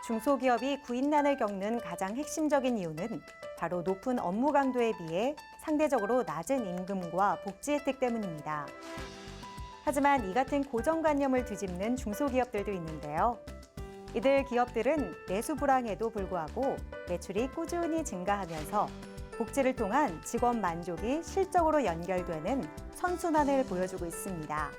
중소기업이 구인난을 겪는 가장 핵심적인 이유는 바로 높은 업무 강도에 비해 상대적으로 낮은 임금과 복지 혜택 때문입니다. 하지만 이 같은 고정관념을 뒤집는 중소기업들도 있는데요. 이들 기업들은 내수 불황에도 불구하고 매출이 꾸준히 증가하면서 복지를 통한 직원 만족이 실적으로 연결되는 선순환을 보여주고 있습니다.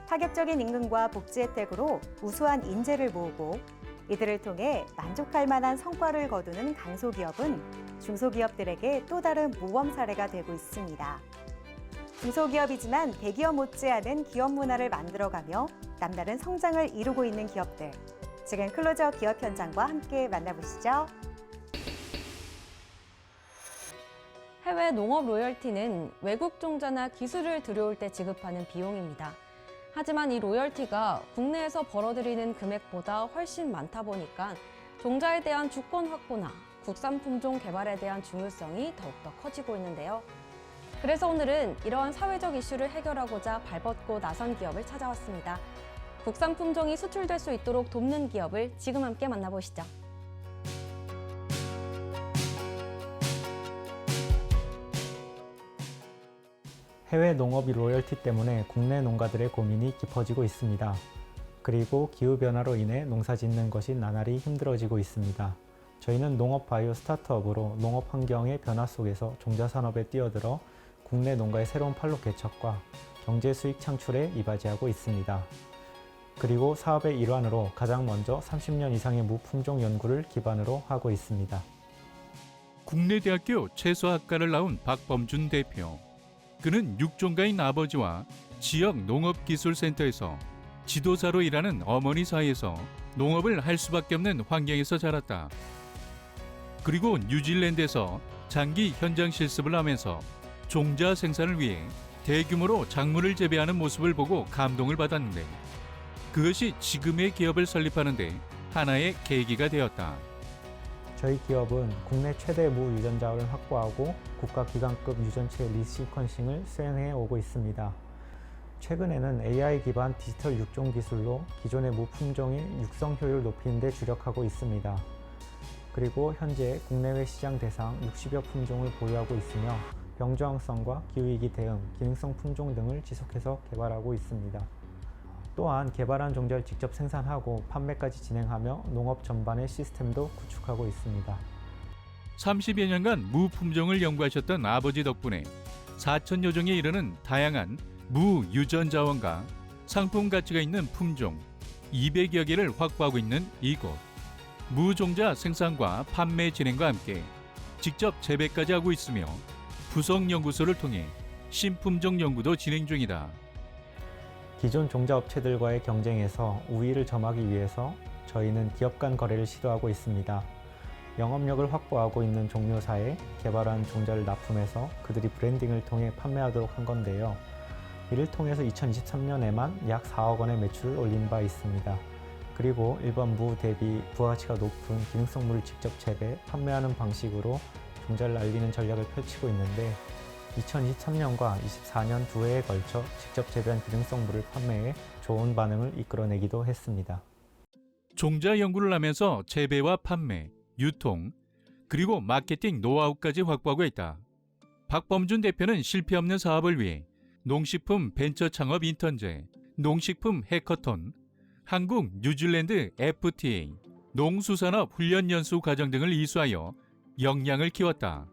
파격적인 임금과 복지 혜택으로 우수한 인재를 모으고 이들을 통해 만족할 만한 성과를 거두는 강소기업은 중소기업들에게 또 다른 모범 사례가 되고 있습니다. 중소기업이지만 대기업 못지않은 기업 문화를 만들어가며 남다른 성장을 이루고 있는 기업들. 지금 클로즈업 기업 현장과 함께 만나보시죠. 해외 농업 로열티는 외국 종자나 기술을 들여올 때 지급하는 비용입니다. 하지만 이 로열티가 국내에서 벌어들이는 금액보다 훨씬 많다 보니까 종자에 대한 주권 확보나 국산 품종 개발에 대한 중요성이 더욱더 커지고 있는데요. 그래서 오늘은 이러한 사회적 이슈를 해결하고자 발벗고 나선 기업을 찾아왔습니다. 국산 품종이 수출될 수 있도록 돕는 기업을 지금 함께 만나보시죠. 해외 농업이 로열티 때문에 국내 농가들의 고민이 깊어지고 있습니다. 그리고 기후변화로 인해 농사 짓는 것이 나날이 힘들어지고 있습니다. 저희는 농업 바이오 스타트업으로 농업 환경의 변화 속에서 종자산업에 뛰어들어 국내 농가의 새로운 판로 개척과 경제 수익 창출에 이바지하고 있습니다. 그리고 사업의 일환으로 가장 먼저 30년 이상의 무품종 연구를 기반으로 하고 있습니다. 국내대학교 채소학과를 나온 박범준 대표. 그는 육종가인 아버지와 지역 농업기술센터에서 지도자로 일하는 어머니 사이에서 농업을 할 수밖에 없는 환경에서 자랐다. 그리고 뉴질랜드에서 장기 현장 실습을 하면서 종자 생산을 위해 대규모로 작물을 재배하는 모습을 보고 감동을 받았는데 그것이 지금의 기업을 설립하는 데 하나의 계기가 되었다. 저희 기업은 국내 최대 무 유전 자원을 확보하고 국가기관급 유전체 리시퀀싱을 수행해 오고 있습니다. 최근에는 AI 기반 디지털 육종 기술로 기존의 무 품종의 육성 효율을 높이는 데 주력하고 있습니다. 그리고 현재 국내외 시장 대상 60여 품종을 보유하고 있으며 병저항성과 기후위기 대응, 기능성 품종 등을 지속해서 개발하고 있습니다. 또한 개발한 종자를 직접 생산하고 판매까지 진행하며 농업 전반의 시스템도 구축하고 있습니다. 30여 년간 무 품종을 연구하셨던 아버지 덕분에 4천여 종에 이르는 다양한 무 유전 자원과 상품 가치가 있는 품종 200여 개를 확보하고 있는 이곳. 무 종자 생산과 판매 진행과 함께 직접 재배까지 하고 있으며 부속 연구소를 통해 신품종 연구도 진행 중이다. 기존 종자업체들과의 경쟁에서 우위를 점하기 위해서 저희는 기업 간 거래를 시도하고 있습니다. 영업력을 확보하고 있는 종료사에 개발한 종자를 납품해서 그들이 브랜딩을 통해 판매하도록 한 건데요. 이를 통해서 2023년에만 약 4억 원의 매출을 올린 바 있습니다. 그리고 일반 무 대비 부가가치가 높은 기능성 무를 직접 재배, 판매하는 방식으로 종자를 알리는 전략을 펼치고 있는데 2023년과 24년 두 해에 걸쳐 직접 재배한 기능성 무를 판매해 좋은 반응을 이끌어내기도 했습니다. 종자 연구를 하면서 재배와 판매, 유통, 그리고 마케팅 노하우까지 확보하고 있다. 박범준 대표는 실패 없는 사업을 위해 농식품 벤처 창업 인턴제, 농식품 해커톤, 한국 뉴질랜드 FTA, 농수산업 훈련 연수 과정 등을 이수하여 역량을 키웠다.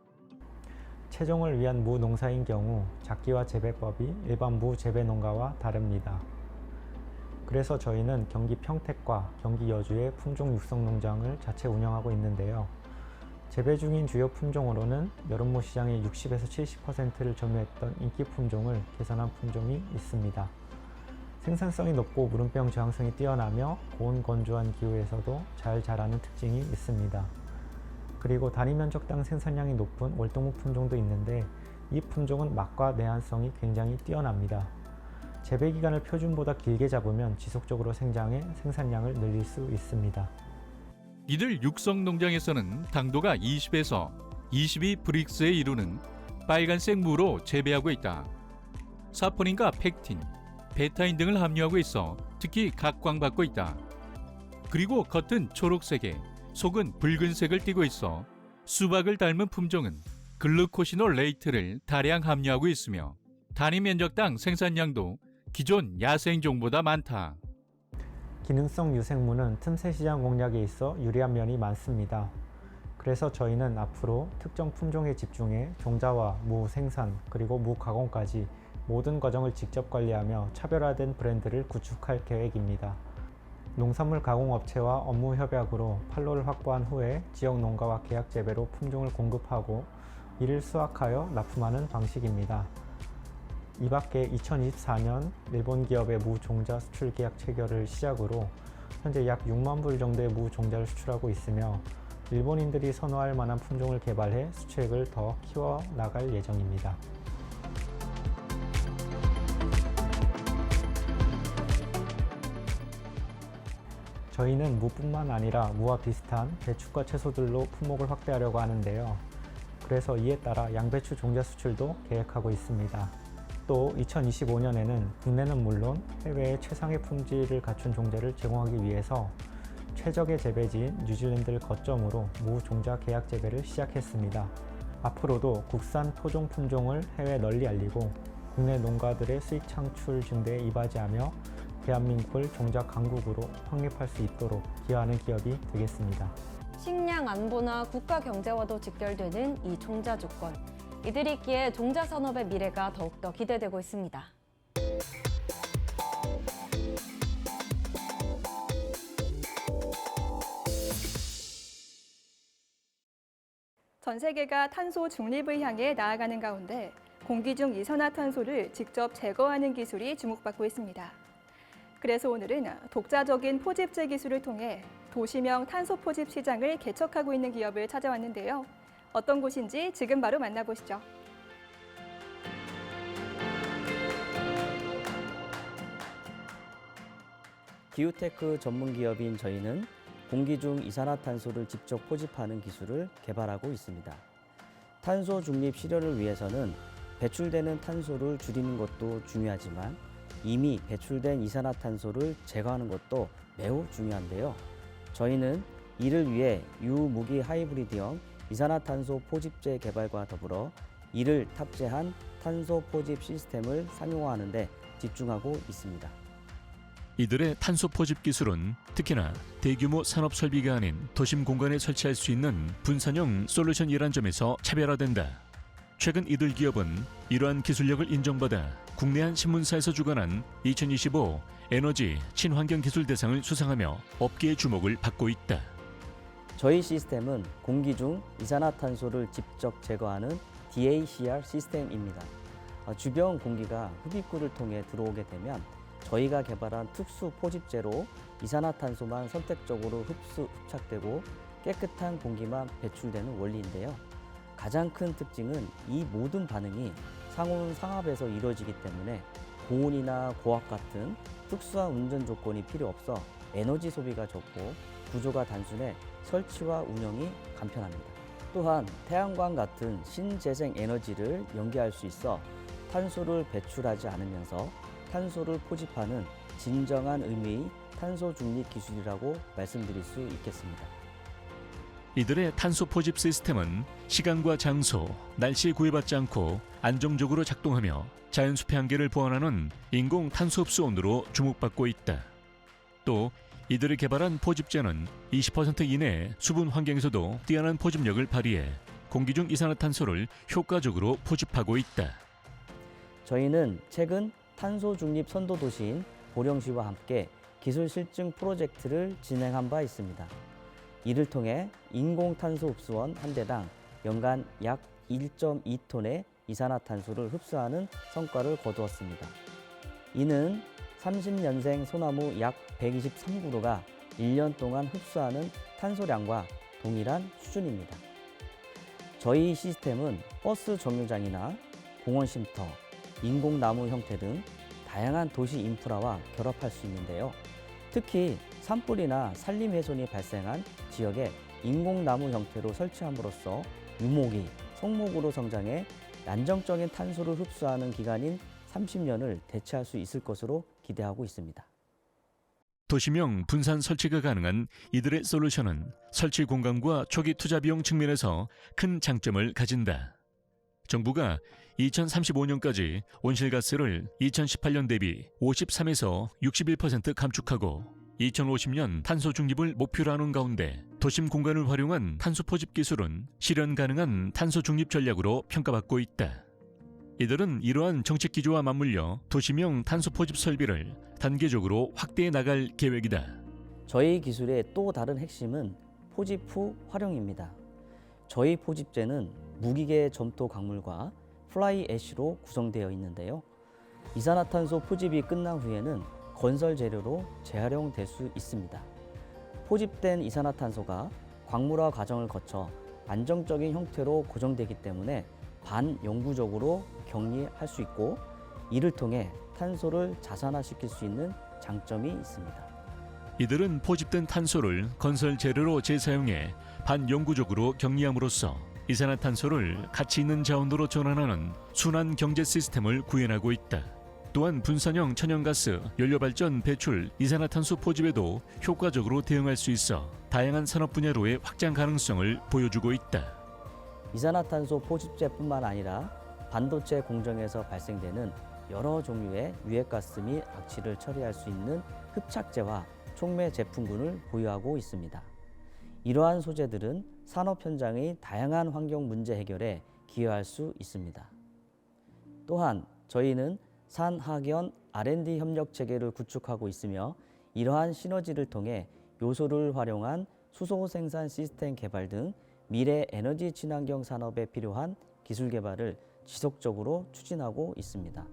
채종을 위한 무 농사인 경우 작기와 재배법이 일반 무 재배 농가와 다릅니다. 그래서 저희는 경기 평택과 경기 여주의 품종 육성 농장을 자체 운영하고 있는데요. 재배 중인 주요 품종으로는 여름무 시장의 60에서 70%를 점유했던 인기 품종을 개선한 품종이 있습니다. 생산성이 높고 무름병 저항성이 뛰어나며 고온 건조한 기후에서도 잘 자라는 특징이 있습니다. 그리고 단위 면적당 생산량이 높은 월동무 품종도 있는데 이 품종은 맛과 내한성이 굉장히 뛰어납니다. 재배 기간을 표준보다 길게 잡으면 지속적으로 생장해 생산량을 늘릴 수 있습니다. 이들 육성 농장에서는 당도가 20에서 22 브릭스에 이르는 빨간색 무로 재배하고 있다. 사포닌과 펙틴, 베타인 등을 함유하고 있어 특히 각광받고 있다. 그리고 겉은 초록색에 속은 붉은색을 띠고 있어 수박을 닮은 품종은 글루코시놀레이트를 다량 함유하고 있으며 단위 면적당 생산량도 기존 야생종보다 많다. 기능성 유생물은 틈새 시장 공략에 있어 유리한 면이 많습니다. 그래서 저희는 앞으로 특정 품종에 집중해 종자와 무 생산 그리고 무 가공까지 모든 과정을 직접 관리하며 차별화된 브랜드를 구축할 계획입니다. 농산물 가공업체와 업무 협약으로 판로를 확보한 후에 지역 농가와 계약 재배로 품종을 공급하고 이를 수확하여 납품하는 방식입니다. 이 밖에 2024년 일본 기업의 무 종자 수출 계약 체결을 시작으로 현재 약 6만 불 정도의 무 종자를 수출하고 있으며 일본인들이 선호할 만한 품종을 개발해 수출액을 더 키워 나갈 예정입니다. 저희는 무뿐만 아니라 무와 비슷한 배추과 채소들로 품목을 확대하려고 하는데요. 그래서 이에 따라 양배추 종자 수출도 계획하고 있습니다. 또 2025년에는 국내는 물론 해외에 최상의 품질을 갖춘 종자를 제공하기 위해서 최적의 재배지인 뉴질랜드를 거점으로 무 종자 계약 재배를 시작했습니다. 앞으로도 국산 토종 품종을 해외에 널리 알리고 국내 농가들의 수익 창출 증대에 이바지하며 대한민국을 종자 강국으로 확립할 수 있도록 기여하는 기업이 되겠습니다. 식량 안보나 국가 경제와도 직결되는 이 종자 주권. 이들이 있기에 종자 산업의 미래가 더욱더 기대되고 있습니다. 전 세계가 탄소 중립을 향해 나아가는 가운데 공기 중 이산화탄소를 직접 제거하는 기술이 주목받고 있습니다. 그래서 오늘은 독자적인 포집재 기술을 통해 도시명 탄소 포집 시장을 개척하고 있는 기업을 찾아왔는데요. 어떤 곳인지 지금 바로 만나보시죠. 기후테크 전문 기업인 저희는 공기 중 이산화탄소를 직접 포집하는 기술을 개발하고 있습니다. 탄소 중립 실현을 위해서는 배출되는 탄소를 줄이는 것도 중요하지만 이미 배출된 이산화탄소를 제거하는 것도 매우 중요한데요. 저희는 이를 위해 유무기 하이브리드형 이산화탄소 포집재 개발과 더불어 이를 탑재한 탄소 포집 시스템을 상용화하는 데 집중하고 있습니다. 이들의 탄소 포집 기술은 특히나 대규모 산업 설비가 아닌 도심 공간에 설치할 수 있는 분산형 솔루션이란 점에서 차별화된다. 최근 이들 기업은 이러한 기술력을 인정받아 국내 한 신문사에서 주관한 2025 에너지 친환경 기술 대상을 수상하며 업계의 주목을 받고 있다. 저희 시스템은 공기 중 이산화탄소를 직접 제거하는 DACR 시스템입니다. 주변 공기가 흡입구를 통해 들어오게 되면 저희가 개발한 특수 포집재로 이산화탄소만 선택적으로 흡착되고 깨끗한 공기만 배출되는 원리인데요. 가장 큰 특징은 이 모든 반응이 상온상압에서 이루어지기 때문에 고온이나 고압 같은 특수한 운전 조건이 필요 없어 에너지 소비가 적고 구조가 단순해 설치와 운영이 간편합니다. 또한 태양광 같은 신재생 에너지를 연계할 수 있어 탄소를 배출하지 않으면서 탄소를 포집하는 진정한 의미의 탄소 중립 기술이라고 말씀드릴 수 있겠습니다. 이들의 탄소 포집 시스템은 시간과 장소, 날씨에 구애받지 않고 안정적으로 작동하며 자연숲의 한계를 보완하는 인공 탄소 흡수원으로 주목받고 있다. 또 이들이 개발한 포집재는 20% 이내 수분 환경에서도 뛰어난 포집력을 발휘해 공기 중 이산화탄소를 효과적으로 포집하고 있다. 저희는 최근 탄소 중립 선도 도시인 보령시와 함께 기술 실증 프로젝트를 진행한 바 있습니다. 이를 통해 인공 탄소 흡수원 한 대당 연간 약 1.2톤의 이산화탄소를 흡수하는 성과를 거두었습니다. 이는 30년생 소나무 약 123그루가 1년 동안 흡수하는 탄소량과 동일한 수준입니다. 저희 시스템은 버스 정류장이나 공원 쉼터, 인공나무 형태 등 다양한 도시 인프라와 결합할 수 있는데요. 특히 산불이나 산림 훼손이 발생한 지역에 인공나무 형태로 설치함으로써 유목이 성목으로 성장해 안정적인 탄소를 흡수하는 기간인 30년을 대체할 수 있을 것으로 기대하고 있습니다. 도시명 분산 설치가 가능한 이들의 솔루션은 설치 공간과 초기 투자 비용 측면에서 큰 장점을 가진다. 정부가 2035년까지 온실가스를 2018년 대비 53에서 61% 감축하고 2050년 탄소 중립을 목표로 하는 가운데 도심 공간을 활용한 탄소 포집 기술은 실현 가능한 탄소 중립 전략으로 평가받고 있다. 이들은 이러한 정책 기조와 맞물려 도시명 탄소 포집 설비를 단계적으로 확대해 나갈 계획이다. 저희 기술의 또 다른 핵심은 포집 후 활용입니다. 저희 포집재는 무기계 점토 광물과 플라이 애쉬로 구성되어 있는데요. 이산화탄소 포집이 끝난 후에는 건설 재료로 재활용될 수 있습니다. 포집된 이산화탄소가 광물화 과정을 거쳐 안정적인 형태로 고정되기 때문에 반영구적으로 격리할 수 있고 이를 통해 탄소를 자산화시킬 수 있는 장점이 있습니다. 이들은 포집된 탄소를 건설 재료로 재사용해 반영구적으로 격리함으로써 이산화탄소를 가치 있는 자원으로 전환하는 순환 경제 시스템을 구현하고 있다. 또한 분산형 천연가스, 연료발전, 배출, 이산화탄소 포집에도 효과적으로 대응할 수 있어 다양한 산업 분야로의 확장 가능성을 보여주고 있다. 이산화탄소 포집재뿐만 아니라 반도체 공정에서 발생되는 여러 종류의 유해가스 및 악취를 처리할 수 있는 흡착제와 촉매 제품군을 보유하고 있습니다. 이러한 소재들은 산업 현장의 다양한 환경 문제 해결에 기여할 수 있습니다. 또한 저희는 산학연 R&D 협력 체계를 구축하고 있으며 이러한 시너지를 통해 요소를 활용한 수소 생산 시스템 개발 등 미래 에너지 친환경 산업에 필요한 기술 개발을 지속적으로 추진하고 있습니다.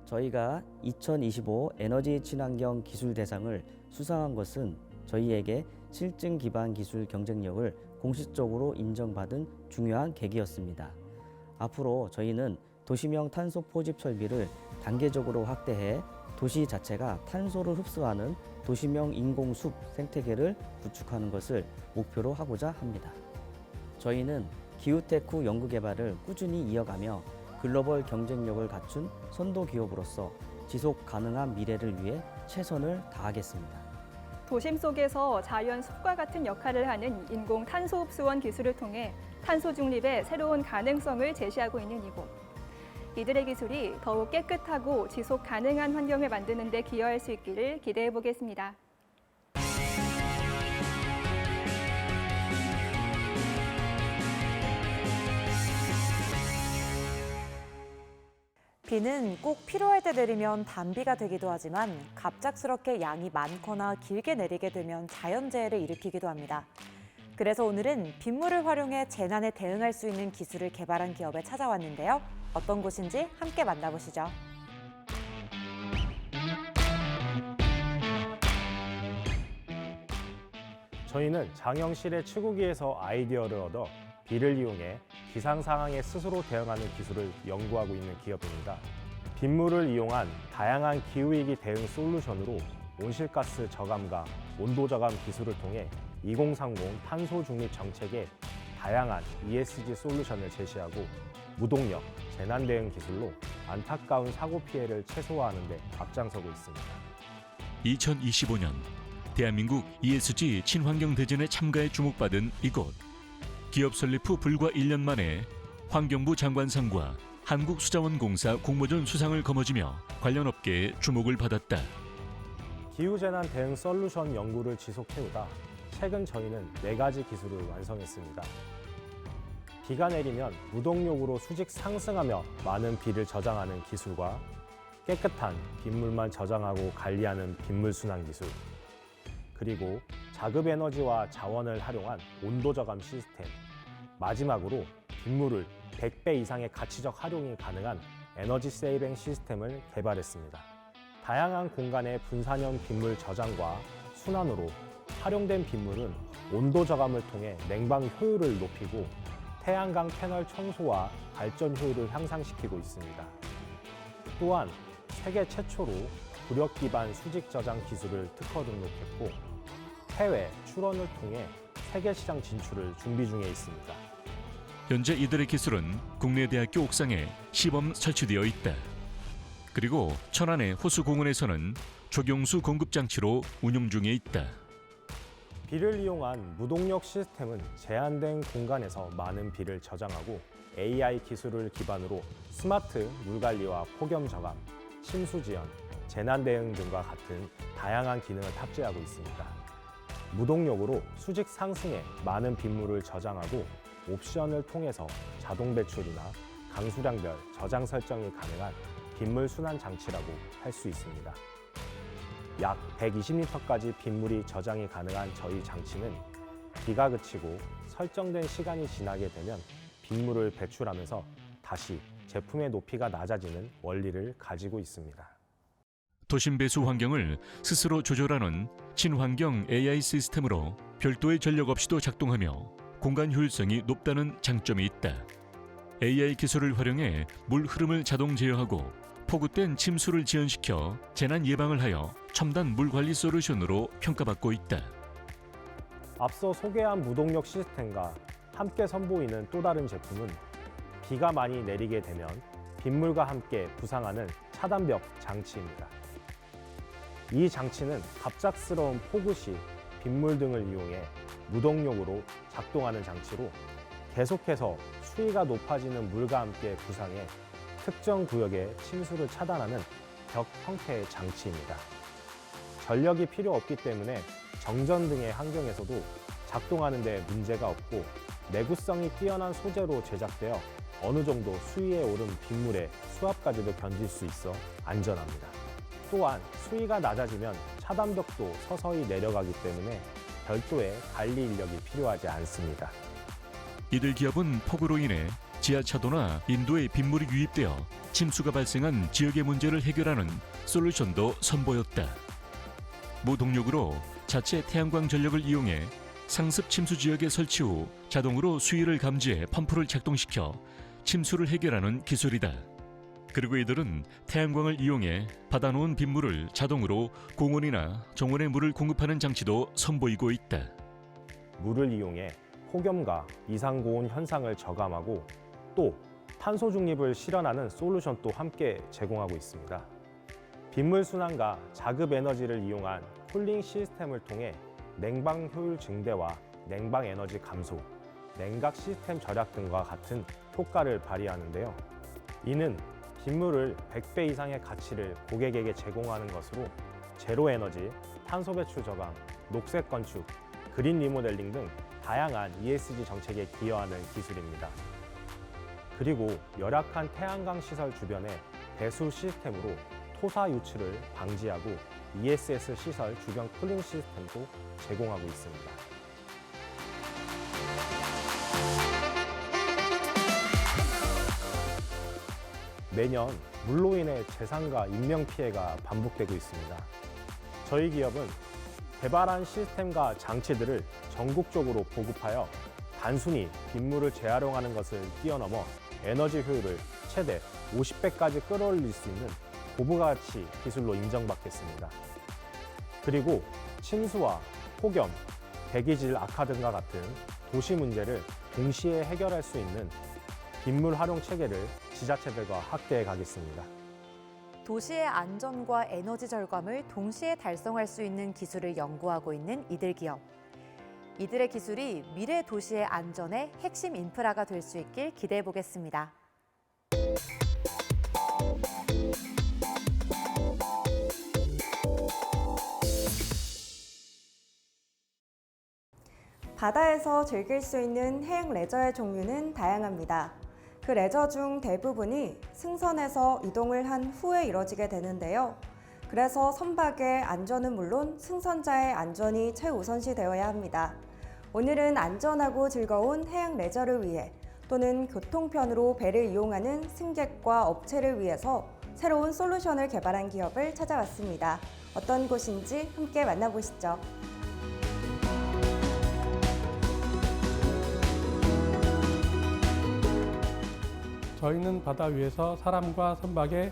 저희가 2025 에너지 친환경 기술 대상을 수상한 것은 저희에게 실증 기반 기술 경쟁력을 공식적으로 인정받은 중요한 계기였습니다. 앞으로 저희는 도시명 탄소 포집 설비를 단계적으로 확대해 도시 자체가 탄소를 흡수하는 도시명 인공숲 생태계를 구축하는 것을 목표로 하고자 합니다. 저희는 기후테크 연구개발을 꾸준히 이어가며 글로벌 경쟁력을 갖춘 선도 기업으로서 지속 가능한 미래를 위해 최선을 다하겠습니다. 도심 속에서 자연 숲과 같은 역할을 하는 인공 탄소 흡수원 기술을 통해 탄소 중립의 새로운 가능성을 제시하고 있는 이곳. 이들의 기술이 더욱 깨끗하고 지속 가능한 환경을 만드는 데 기여할 수 있기를 기대해 보겠습니다. 비는 꼭 필요할 때 내리면 단비가 되기도 하지만 갑작스럽게 양이 많거나 길게 내리게 되면 자연재해를 일으키기도 합니다. 그래서 오늘은 빗물을 활용해 재난에 대응할 수 있는 기술을 개발한 기업에 찾아왔는데요. 어떤 곳인지 함께 만나보시죠. 저희는 장영실의 치구기에서 아이디어를 얻어 비를 이용해 기상 상황에 스스로 대응하는 기술을 연구하고 있는 기업입니다. 빗물을 이용한 다양한 기후위기 대응 솔루션으로 온실가스 저감과 온도 저감 기술을 통해 2030 탄소 중립 정책에 다양한 ESG 솔루션을 제시하고 무동력, 재난 대응 기술로 안타까운 사고 피해를 최소화하는 데 앞장서고 있습니다. 2025년 대한민국 ESG 친환경 대전에 참가해 주목받은 이곳. 기업 설립 후 불과 1년 만에 환경부 장관상과 한국수자원공사 공모전 수상을 거머쥐며 관련 업계에 주목을 받았다. 기후재난 대응 솔루션 연구를 지속해오다 최근 저희는 4가지 기술을 완성했습니다. 비가 내리면 무동력으로 수직 상승하며 많은 비를 저장하는 기술과 깨끗한 빗물만 저장하고 관리하는 빗물 순환 기술, 그리고 자급 에너지와 자원을 활용한 온도 저감 시스템, 마지막으로 빗물을 100배 이상의 가치적 활용이 가능한 에너지 세이빙 시스템을 개발했습니다. 다양한 공간의 분산형 빗물 저장과 순환으로 활용된 빗물은 온도 저감을 통해 냉방 효율을 높이고 태양광 패널 청소와 발전 효율을 향상시키고 있습니다. 또한 세계 최초로 부력 기반 수직 저장 기술을 특허 등록했고 해외 출원을 통해 세계 시장 진출을 준비 중에 있습니다. 현재 이들의 기술은 국내 대학교 옥상에 시범 설치되어 있다. 그리고 천안의 호수공원에서는 조경수 공급 장치로 운용 중에 있다. 비를 이용한 무동력 시스템은 제한된 공간에서 많은 비를 저장하고 AI 기술을 기반으로 스마트 물관리와 폭염 저감, 침수 지연, 재난 대응 등과 같은 다양한 기능을 탑재하고 있습니다. 무동력으로 수직 상승에 많은 빗물을 저장하고 옵션을 통해서 자동 배출이나 강수량별 저장 설정이 가능한 빗물 순환 장치라고 할 수 있습니다. 약 120리터까지 빗물이 저장이 가능한 저희 장치는 비가 그치고 설정된 시간이 지나게 되면 빗물을 배출하면서 다시 제품의 높이가 낮아지는 원리를 가지고 있습니다. 도심 배수 환경을 스스로 조절하는 친환경 AI 시스템으로 별도의 전력 없이도 작동하며 공간 효율성이 높다는 장점이 있다. AI 기술을 활용해 물 흐름을 자동 제어하고 포구된 침수를 지연시켜 재난 예방을 하여 첨단 물 관리 솔루션으로 평가받고 있다. 앞서 소개한 무동력 시스템과 함께 선보이는 또 다른 제품은 비가 많이 내리게 되면 빗물과 함께 부상하는 차단벽 장치입니다. 이 장치는 갑작스러운 폭우 시 빗물 등을 이용해 무동력으로 작동하는 장치로 계속해서 수위가 높아지는 물과 함께 부상해 특정 구역의 침수를 차단하는 벽 형태의 장치입니다. 전력이 필요 없기 때문에 정전 등의 환경에서도 작동하는 데 문제가 없고 내구성이 뛰어난 소재로 제작되어 어느 정도 수위에 오른 빗물의 수압까지도 견딜 수 있어 안전합니다. 또한 수위가 낮아지면 차단벽도 서서히 내려가기 때문에 별도의 관리 인력이 필요하지 않습니다. 이들 기업은 폭우로 인해 지하차도나 인도에 빗물이 유입되어 침수가 발생한 지역의 문제를 해결하는 솔루션도 선보였다. 무동력으로 자체 태양광 전력을 이용해 상습 침수 지역에 설치 후 자동으로 수위를 감지해 펌프를 작동시켜 침수를 해결하는 기술이다. 그리고 이들은 태양광을 이용해 받아놓은 빗물을 자동으로 공원이나 정원에 물을 공급하는 장치도 선보이고 있다. 물을 이용해 폭염과 이상고온 현상을 저감하고 또 탄소 중립을 실현하는 솔루션도 함께 제공하고 있습니다. 빗물 순환과 자급 에너지를 이용한 쿨링 시스템을 통해 냉방 효율 증대와 냉방 에너지 감소, 냉각 시스템 절약 등과 같은 효과를 발휘하는데요. 이는 빗물을 100배 이상의 가치를 고객에게 제공하는 것으로 제로 에너지, 탄소 배출 저감, 녹색 건축, 그린 리모델링 등 다양한 ESG 정책에 기여하는 기술입니다. 그리고 열악한 태양광 시설 주변에 배수 시스템으로 토사 유출을 방지하고 ESS 시설 주변 쿨링 시스템도 제공하고 있습니다. 매년 물로 인해 재산과 인명 피해가 반복되고 있습니다. 저희 기업은 개발한 시스템과 장치들을 전국적으로 보급하여 단순히 빗물을 재활용하는 것을 뛰어넘어 에너지 효율을 최대 50배까지 끌어올릴 수 있는 고부가치 기술로 인정받겠습니다. 그리고 침수와 폭염, 대기질 악화 등과 같은 도시 문제를 동시에 해결할 수 있는 빗물 활용 체계를 지자체들과 확대해 가겠습니다. 도시의 안전과 에너지 절감을 동시에 달성할 수 있는 기술을 연구하고 있는 이들 기업. 이들의 기술이 미래 도시의 안전의 핵심 인프라가 될 수 있길 기대해 보겠습니다. 바다에서 즐길 수 있는 해양 레저의 종류는 다양합니다. 그 레저 중 대부분이 승선해서 이동을 한 후에 이뤄지게 되는데요. 그래서 선박의 안전은 물론 승선자의 안전이 최우선시 되어야 합니다. 오늘은 안전하고 즐거운 해양 레저를 위해 또는 교통편으로 배를 이용하는 승객과 업체를 위해서 새로운 솔루션을 개발한 기업을 찾아왔습니다. 어떤 곳인지 함께 만나보시죠. 저희는 바다 위에서 사람과 선박의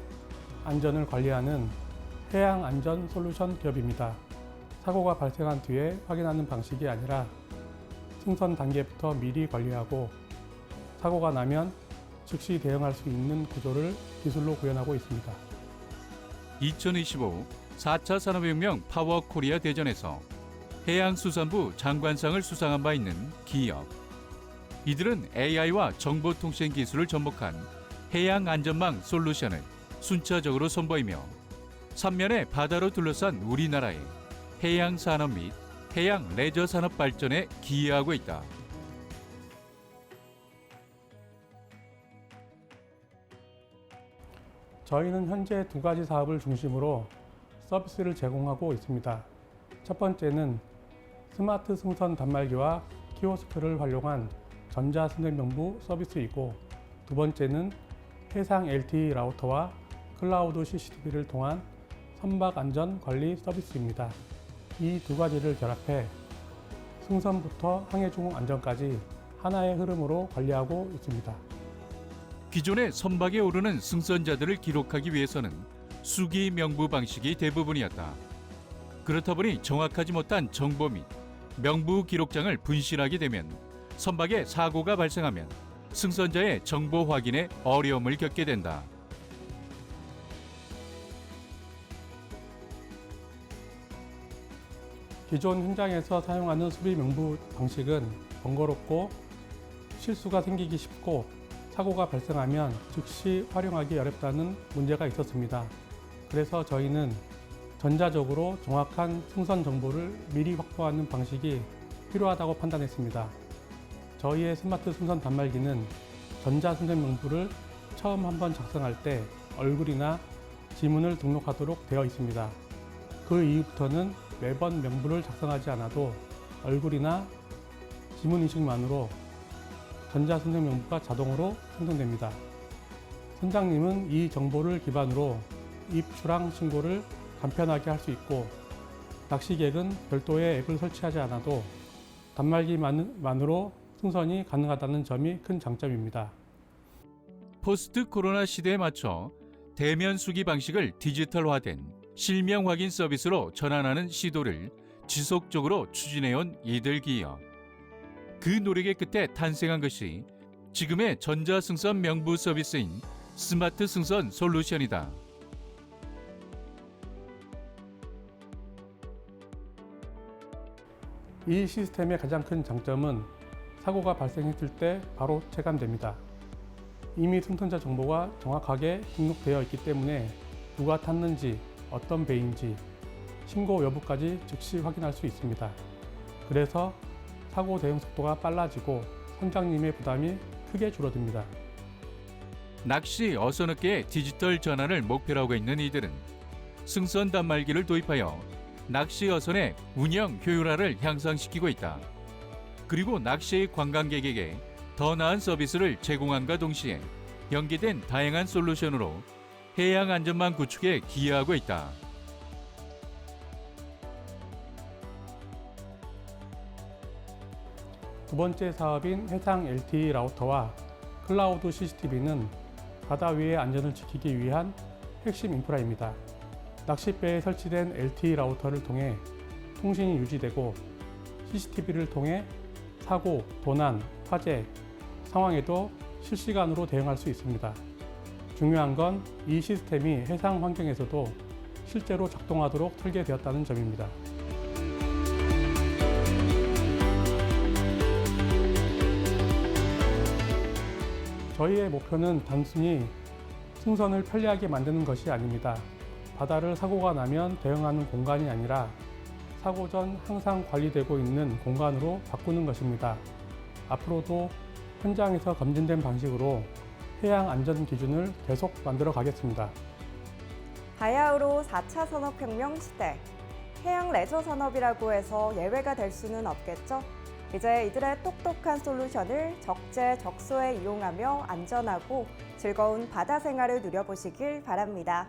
안전을 관리하는 해양 안전 솔루션 기업입니다. 사고가 발생한 뒤에 확인하는 방식이 아니라 승선 단계부터 미리 관리하고 사고가 나면 즉시 대응할 수 있는 구조를 기술로 구현하고 있습니다. 2025 4차 산업혁명 파워코리아 대전에서 해양수산부 장관상을 수상한 바 있는 기업. 이들은 AI와 정보통신 기술을 접목한 해양안전망 솔루션을 순차적으로 선보이며 삼면의 바다로 둘러싼 우리나라의 해양산업 및 해양 레저 산업 발전에 기여하고 있다. 저희는 현재 두 가지 사업을 중심으로 서비스를 제공하고 있습니다. 첫 번째는 스마트 승선 단말기와 키오스크를 활용한 전자승선명부 서비스이고, 두 번째는 해상 LTE 라우터와 클라우드 CCTV를 통한 선박 안전 관리 서비스입니다. 이 두 가지를 결합해 승선부터 항해 중 안전까지 하나의 흐름으로 관리하고 있습니다. 기존의 선박에 오르는 승선자들을 기록하기 위해서는 수기 명부 방식이 대부분이었다. 그렇다 보니 정확하지 못한 정보 및 명부 기록장을 분실하게 되면 선박에 사고가 발생하면 승선자의 정보 확인에 어려움을 겪게 된다. 기존 현장에서 사용하는 수리 명부 방식은 번거롭고 실수가 생기기 쉽고 사고가 발생하면 즉시 활용하기 어렵다는 문제가 있었습니다. 그래서 저희는 전자적으로 정확한 승선 정보를 미리 확보하는 방식이 필요하다고 판단했습니다. 저희의 스마트 승선 단말기는 전자 승선 명부를 처음 한번 작성할 때 얼굴이나 지문을 등록하도록 되어 있습니다. 그 이후부터는 매번 명부를 작성하지 않아도 얼굴이나 지문 인식만으로 전자 승선 명부가 자동으로 생성됩니다. 선장님은 이 정보를 기반으로 입출항 신고를 간편하게 할 수 있고, 낚시객은 별도의 앱을 설치하지 않아도 단말기만으로 승선이 가능하다는 점이 큰 장점입니다. 포스트 코로나 시대에 맞춰 대면 수기 방식을 디지털화된 실명 확인 서비스로 전환하는 시도를 지속적으로 추진해온 이들 기업. 그 노력의 끝에 탄생한 것이 지금의 전자승선 명부 서비스인 스마트 승선 솔루션이다. 이 시스템의 가장 큰 장점은 사고가 발생했을 때 바로 체감됩니다. 이미 승선자 정보가 정확하게 등록되어 있기 때문에 누가 탔는지, 어떤 배인지, 신고 여부까지 즉시 확인할 수 있습니다. 그래서 사고 대응 속도가 빨라지고 선장님의 부담이 크게 줄어듭니다. 낚시 어서늦게 디지털 전환을 목표로 하고 있는 이들은 승선 단말기를 도입하여 낚시 어선의 운영 효율화를 향상시키고 있다. 그리고 낚시 관광객에게 더 나은 서비스를 제공함과 동시에 연계된 다양한 솔루션으로 해양 안전망 구축에 기여하고 있다. 두 번째 사업인 해상 LTE 라우터와 클라우드 CCTV는 바다 위의 안전을 지키기 위한 핵심 인프라입니다. 낚싯배에 설치된 LTE 라우터를 통해 통신이 유지되고 CCTV를 통해 사고, 도난, 화재 상황에도 실시간으로 대응할 수 있습니다. 중요한 건 이 시스템이 해상 환경에서도 실제로 작동하도록 설계되었다는 점입니다. 저희의 목표는 단순히 승선을 편리하게 만드는 것이 아닙니다. 바다를 사고가 나면 대응하는 공간이 아니라 사고 전 항상 관리되고 있는 공간으로 바꾸는 것입니다. 앞으로도 현장에서 검증된 방식으로 해양 안전 기준을 계속 만들어 가겠습니다. 바야흐로 4차 산업혁명 시대. 해양 레저 산업이라고 해서 예외가 될 수는 없겠죠? 이제 이들의 똑똑한 솔루션을 적재적소에 이용하며 안전하고 즐거운 바다 생활을 누려보시길 바랍니다.